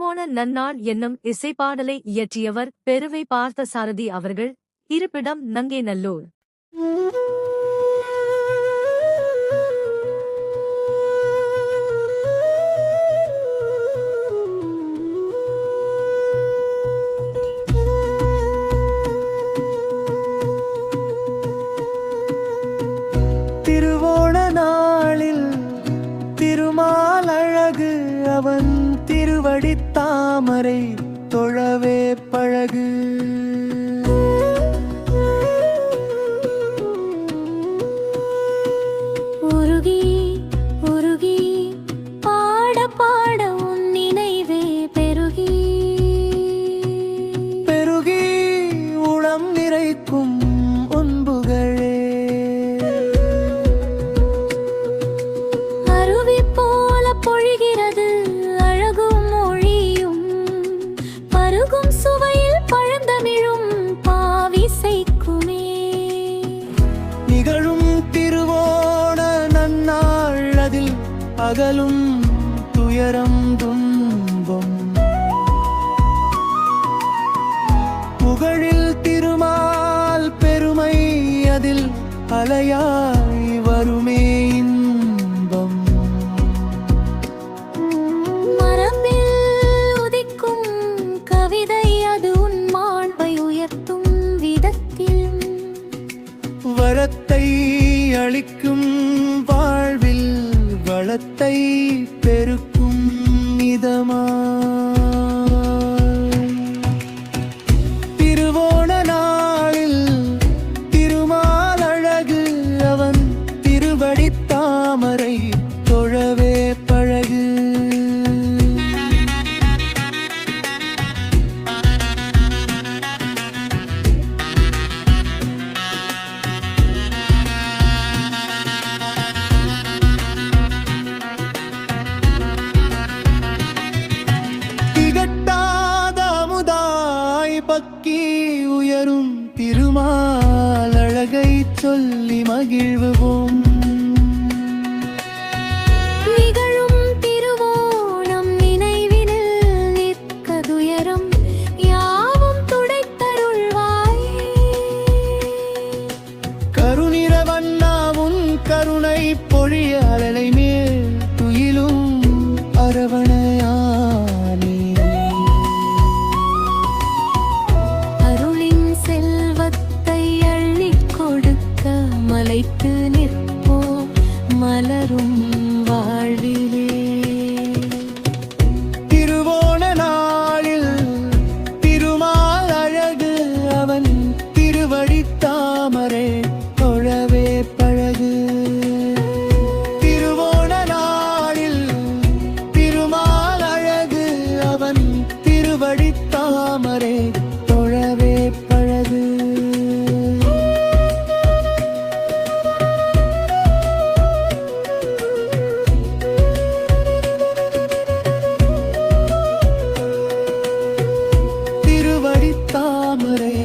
திருவோண நன்னாள் என்னும் இசைப்பாடலை இயற்றியவர் பெருவை பார்த்த சாரதி அவர்கள். இருப்பிடம் நங்கேநல்லூர். திருவோண நாளில் திருமால் அழகு அவன் திருவடித் தாமரை தொழவே பழகு. உருகி உருகி பாட பாட உன் நினைவே பெருகி பெருகி உளம் நிறைக்கும் உன்புகளே. அருவி போல பொழிகிறது அழகும் மொழியும் பருகும் சுவையில் பழந்தமிழும் பாவிசைக்குமே. நிகழும் திருவோண நன்னாள் அதில் அகலும் துயரம் துன்பம். புகழில் திருமால் பெருமை அதில் அலையாய் வருமே இன்பம். மரபில் உதிக்கும் கவிதை அது உன் மாண்பை உயர்த்தும் விதத்தில். வரத்தை அளிக்கும் வாழ்வில் வளத்தை பெருக்கும் இதமா. திருவோண நாளில் திருமால் அழகு அவன் திருவடித் தாமரை தொழவே பழகு. திகட்டாத அமுதாய் பக்கி உயரும் திருமால் அழகை சொல்லி மகிழ்வோம். நிகழும் திருவோணம் நினைவினில் நிற்க துயரம் யாவும் துடைத்தருள்வாய். கருநிற வண்ணா உன் கருணை பொழிய அலலை மேல் துயிலும் அரவணையானே. அருளின் செல்வத்தை அள்ளிக் கொடுக்க மலைத்து நிற்போம் மலரும் வாழ்விலே. திருவோண நாளில் திருமால் அழகு அவன் திருவடித் தாமரை தொழவே பழகு. திருவோண நாளில் திருமால் அழகு அவன் திருவடித் தாமரை தொழவே பழகு. திருவடித் தாமரை